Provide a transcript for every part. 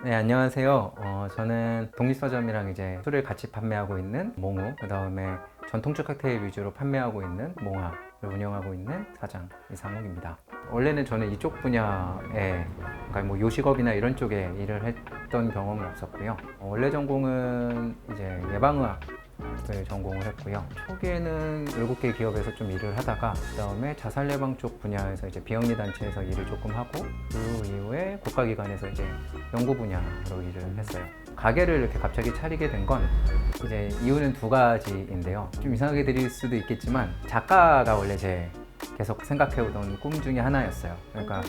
네, 안녕하세요. 저는 독립서점이랑 이제 술을 같이 판매하고 있는 몽우, 그 다음에 전통주 칵테일 위주로 판매하고 있는 몽하를 운영하고 있는 사장 이상욱입니다. 원래는 저는 이쪽 분야에, 그러니까 뭐 요식업이나 이런 쪽에 일을 했던 경험은 없었고요. 원래 전공은 이제 예방의학을 전공을 했고요. 초기에는 외국 계 기업에서 좀 일을 하다가 그 다음에 자살 예방 쪽 분야에서 이제 비영리 단체에서 일을 조금 하고 그 이후에 국가기관에서 이제 연구 분야로 일을 했어요. 가게를 이렇게 갑자기 차리게 된 건 이제 이유는 두 가지인데요. 좀 이상하게 들릴 수도 있겠지만 작가가 원래 제 계속 생각해오던 꿈 중에 하나였어요. 그러니까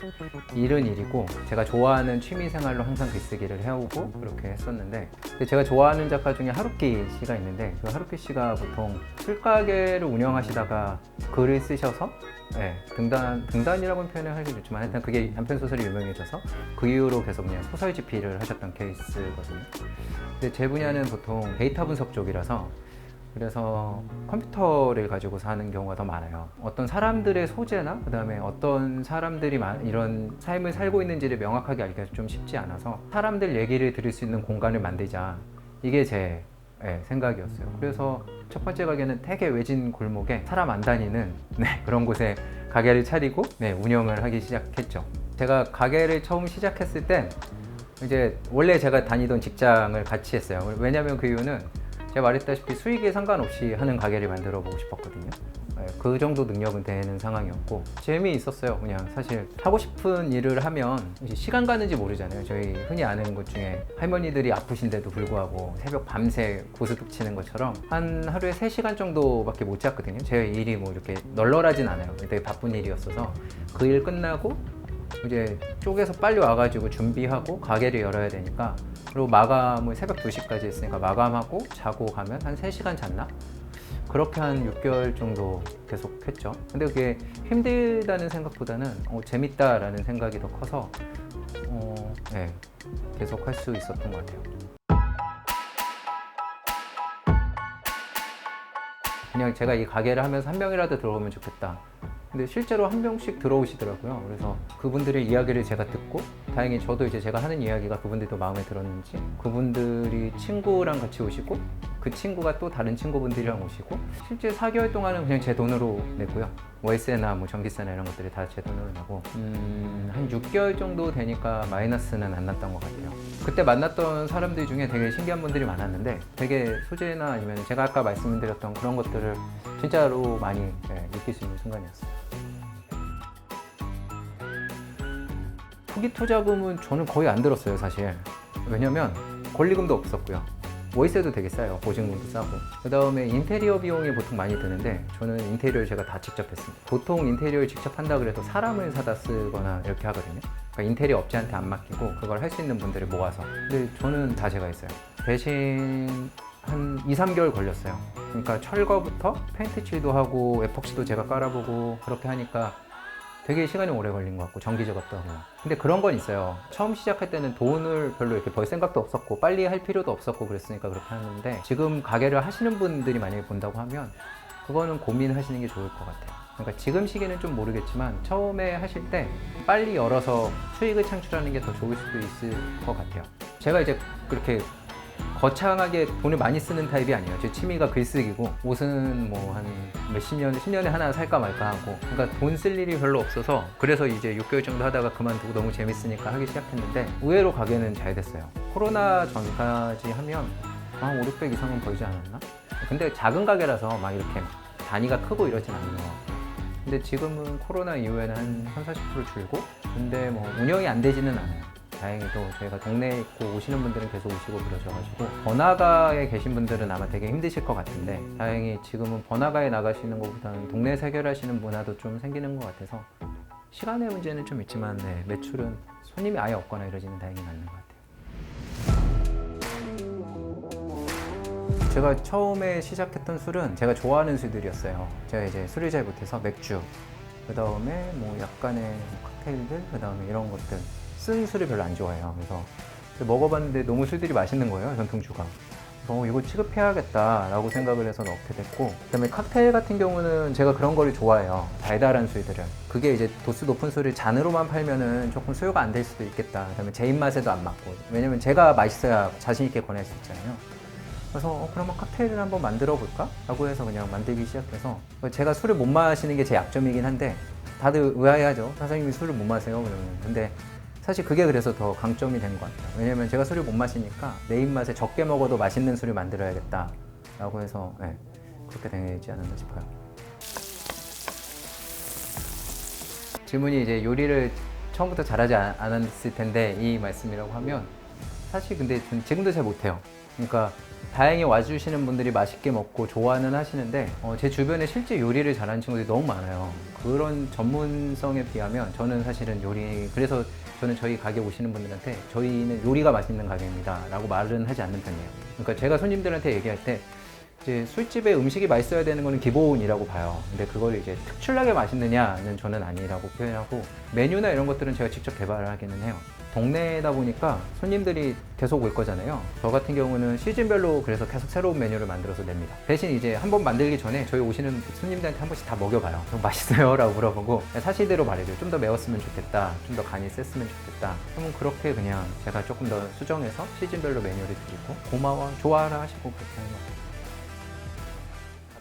일은 일이고 제가 좋아하는 취미 생활로 항상 글쓰기를 해오고 그렇게 했었는데, 근데 제가 좋아하는 작가 중에 하루키 씨가 있는데 그 하루키 씨가 보통 술가게를 운영하시다가 글을 쓰셔서 등단이라고는 표현을 하기 좋지만 하여튼 그게 단편 소설이 유명해져서 그 이후로 계속 그냥 소설 집필을 하셨던 케이스거든요. 근데 제 분야는 보통 데이터 분석 쪽이라서 그래서 컴퓨터를 가지고서 하는 경우가 더 많아요. 어떤 사람들의 소재나 그다음에 어떤 사람들이 이런 삶을 살고 있는지를 명확하게 알기가 좀 쉽지 않아서 사람들 얘기를 들을 수 있는 공간을 만들자, 이게 제 생각이었어요. 그래서 첫 번째 가게는 되게 외진 골목에 사람 안 다니는 그런 곳에 가게를 차리고 운영을 하기 시작했죠. 제가 가게를 처음 시작했을 땐 이제 원래 제가 다니던 직장을 같이 했어요. 왜냐하면 그 이유는 제가 말했다시피 수익에 상관없이 하는 가게를 만들어 보고 싶었거든요. 그 정도 능력은 되는 상황이었고 재미있었어요. 그냥 사실 하고 싶은 일을 하면 시간 가는지 모르잖아요. 저희 흔히 아는 것 중에 할머니들이 아프신데도 불구하고 새벽 밤새 고스톱 치는 것처럼 한 하루에 3시간 정도밖에 못 잤거든요. 제 일이 뭐 이렇게 널널하진 않아요. 되게 바쁜 일이었어서 그 일 끝나고 이제 쪼개서 빨리 와가지고 준비하고 가게를 열어야 되니까, 그리고 마감을 새벽 2시까지 했으니까 마감하고 자고 가면 한 3시간 잤나? 그렇게 한 6개월 정도 계속 했죠. 근데 그게 힘들다는 생각보다는 재밌다라는 생각이 더 커서 계속 할 수 있었던 것 같아요. 그냥 제가 이 가게를 하면서 한 명이라도 들어오면 좋겠다. 근데 실제로 한 명씩 들어오시더라고요. 그래서 그분들의 이야기를 제가 듣고 다행히 저도 이제 제가 하는 이야기가 그분들도 마음에 들었는지 그분들이 친구랑 같이 오시고 그 친구가 또 다른 친구분들이랑 오시고, 실제 4개월 동안은 그냥 제 돈으로 냈고요. 월세나 뭐 전기세나 이런 것들이 다 제 돈으로 내고 한 6개월 정도 되니까 마이너스는 안 났던 것 같아요. 그때 만났던 사람들 중에 되게 신기한 분들이 많았는데 되게 소재나 아니면 제가 아까 말씀드렸던 그런 것들을 진짜로 많이 느낄 수 있는 순간이었어요. 초기 투자금은 저는 거의 안 들었어요, 사실. 왜냐면 권리금도 없었고요. 월세도 되게 싸요. 보증금도 싸고. 그 다음에 인테리어 비용이 보통 많이 드는데 저는 인테리어를 제가 다 직접 했습니다. 보통 인테리어를 직접 한다 그래도 사람을 사다 쓰거나 이렇게 하거든요. 그러니까 인테리어 업체한테 안 맡기고 그걸 할 수 있는 분들을 모아서. 근데 저는 다 제가 했어요. 대신 한 2, 3개월 걸렸어요. 그러니까 철거부터 페인트 칠도 하고 에폭시도 제가 깔아보고 그렇게 하니까 되게 시간이 오래 걸린 것 같고 전기 작업도 하고. 근데 그런 건 있어요. 처음 시작할 때는 돈을 별로 이렇게 벌 생각도 없었고 빨리 할 필요도 없었고 그랬으니까 그렇게 하는데, 지금 가게를 하시는 분들이 만약에 본다고 하면 그거는 고민하시는 게 좋을 것 같아요. 그러니까 지금 시기는 좀 모르겠지만 처음에 하실 때 빨리 열어서 수익을 창출하는 게 더 좋을 수도 있을 것 같아요. 제가 이제 그렇게 거창하게 돈을 많이 쓰는 타입이 아니에요. 제 취미가 글쓰기고 옷은 뭐 한 몇십 년, 10년에 하나 살까 말까 하고, 그러니까 돈 쓸 일이 별로 없어서 그래서 이제 6개월 정도 하다가 그만두고 너무 재밌으니까 하기 시작했는데 의외로 가게는 잘 됐어요. 코로나 전까지 하면 한 5, 600 이상은 벌지 않았나? 근데 작은 가게라서 막 이렇게 단위가 크고 이러진 않는 것 같고. 근데 지금은 코로나 이후에는 한 30, 40% 줄고, 근데 뭐 운영이 안 되지는 않아요. 다행히도 저희가 동네에 있고 오시는 분들은 계속 오시고 그러셔가지고, 번화가에 계신 분들은 아마 되게 힘드실 것 같은데 다행히 지금은 번화가에 나가시는 것보다는 동네에서 해결하시는 문화도 좀 생기는 것 같아서 시간의 문제는 좀 있지만 매출은 손님이 아예 없거나 이러지는 다행히 않는 것 같아요. 제가 처음에 시작했던 술은 제가 좋아하는 술들이었어요. 제가 이제 술을 잘 못해서 맥주, 그 다음에 뭐 약간의 칵테일들, 그 다음에 이런 것들, 쓴 술을 별로 안 좋아해요. 그래서 먹어봤는데 너무 술들이 맛있는 거예요, 전통주가. 이거 취급해야겠다라고 생각을 해서 넣게 됐고, 그다음에 칵테일 같은 경우는 제가 그런 거를 좋아해요. 달달한 술들을. 그게 이제 도수 높은 술을 잔으로만 팔면은 조금 수요가 안 될 수도 있겠다. 그다음에 제 입맛에도 안 맞고, 왜냐면 제가 맛있어야 자신 있게 권할 수 있잖아요. 그래서 그러면 칵테일을 한번 만들어 볼까? 라고 해서 그냥 만들기 시작해서, 제가 술을 못 마시는 게 제 약점이긴 한데 다들 의아해하죠. 사장님이 술을 못 마세요? 그러면. 근데 사실 그게 그래서 더 강점이 된 것 같아요. 왜냐면 제가 술을 못 마시니까 내 입맛에 적게 먹어도 맛있는 술을 만들어야겠다 라고 해서 그렇게 되지 않았나 싶어요. 질문이 이제 요리를 처음부터 잘하지 않았을 텐데 이 말씀이라고 하면, 사실 근데 지금도 잘 못해요. 그러니까 다행히 와주시는 분들이 맛있게 먹고 좋아는 하시는데, 제 주변에 실제 요리를 잘하는 친구들이 너무 많아요. 그런 전문성에 비하면 저는 사실은 그래서 저는 저희 가게 오시는 분들한테 저희는 요리가 맛있는 가게입니다 라고 말은 하지 않는 편이에요. 그러니까 제가 손님들한테 얘기할 때 이제 술집에 음식이 맛있어야 되는 거는 기본이라고 봐요. 근데 그걸 이제 특출나게 맛있느냐는 저는 아니라고 표현하고, 메뉴나 이런 것들은 제가 직접 개발을 하기는 해요. 동네다 보니까 손님들이 계속 올 거잖아요. 저 같은 경우는 시즌별로 그래서 계속 새로운 메뉴를 만들어서 냅니다. 대신 이제 한번 만들기 전에 저희 오시는 손님들한테 한 번씩 다 먹여봐요. 좀 맛있어요? 라고 물어보고 사실대로 말해줘요. 좀 더 매웠으면 좋겠다, 좀 더 간이 셌으면 좋겠다. 그러면 그렇게 그냥 제가 조금 더 수정해서 시즌별로 메뉴를 드리고, 고마워, 좋아라 하시고 그렇게 하는 것 같아요.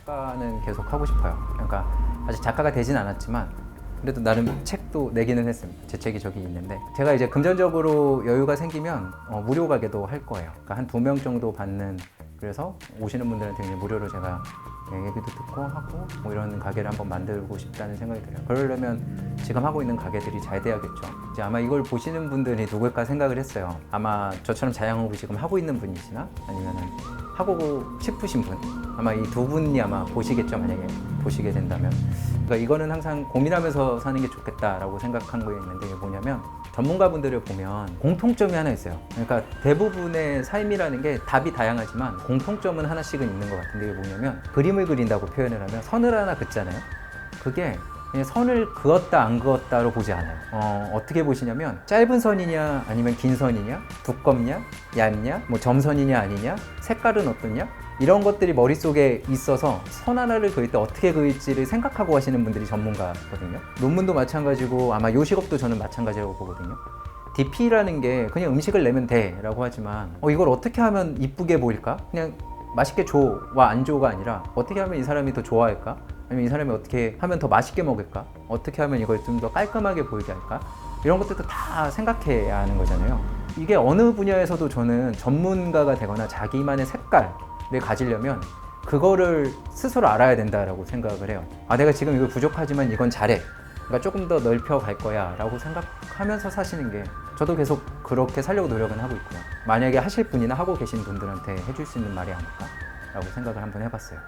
작가는 계속 하고 싶어요. 그러니까 아직 작가가 되진 않았지만 그래도 나름 책도 내기는 했습니다. 제 책이 저기 있는데, 제가 이제 금전적으로 여유가 생기면 무료 가게도 할 거예요. 그러니까 한 2명 정도 받는, 그래서 오시는 분들한테 그냥 무료로 제가 얘기도 듣고 하고 뭐 이런 가게를 한번 만들고 싶다는 생각이 들어요. 그러려면 지금 하고 있는 가게들이 잘 돼야겠죠. 이제 아마 이걸 보시는 분들이 누굴까 생각을 했어요. 아마 저처럼 자영업을 지금 하고 있는 분이시나 아니면은 하고 싶으신 분, 아마 이 두 분이 아마 보시겠죠. 만약에 보시게 된다면. 그러니까 이거는 항상 고민하면서 사는 게 좋겠다라고 생각한 거에 있는데, 이게 뭐냐면 전문가분들을 보면 공통점이 하나 있어요. 그러니까 대부분의 삶이라는 게 답이 다양하지만 공통점은 하나씩은 있는 것 같은데, 이게 뭐냐면 그림을 그린다고 표현을 하면 선을 하나 긋잖아요. 그게 그냥 선을 그었다 안 그었다로 보지 않아요. 어떻게 보시냐면 짧은 선이냐 아니면 긴 선이냐, 두껍냐 얇냐, 뭐 점선이냐 아니냐, 색깔은 어떻냐, 이런 것들이 머릿속에 있어서 선 하나를 그릴 때 어떻게 그릴지를 생각하고 하시는 분들이 전문가거든요. 논문도 마찬가지고 아마 요식업도 저는 마찬가지라고 보거든요. DP라는 게 그냥 음식을 내면 돼 라고 하지만, 이걸 어떻게 하면 이쁘게 보일까? 그냥 맛있게 줘와 안 줘가 아니라 어떻게 하면 이 사람이 더 좋아할까? 아니면 이 사람이 어떻게 하면 더 맛있게 먹을까? 어떻게 하면 이걸 좀 더 깔끔하게 보이게 할까? 이런 것들도 다 생각해야 하는 거잖아요. 이게 어느 분야에서도 저는 전문가가 되거나 자기만의 색깔을 가지려면 그거를 스스로 알아야 된다라고 생각을 해요. 내가 지금 이거 부족하지만 이건 잘해. 그러니까 조금 더 넓혀 갈 거야 라고 생각하면서 사시는 게, 저도 계속 그렇게 살려고 노력은 하고 있고요. 만약에 하실 분이나 하고 계신 분들한테 해줄 수 있는 말이 아닐까 라고 생각을 한번 해봤어요.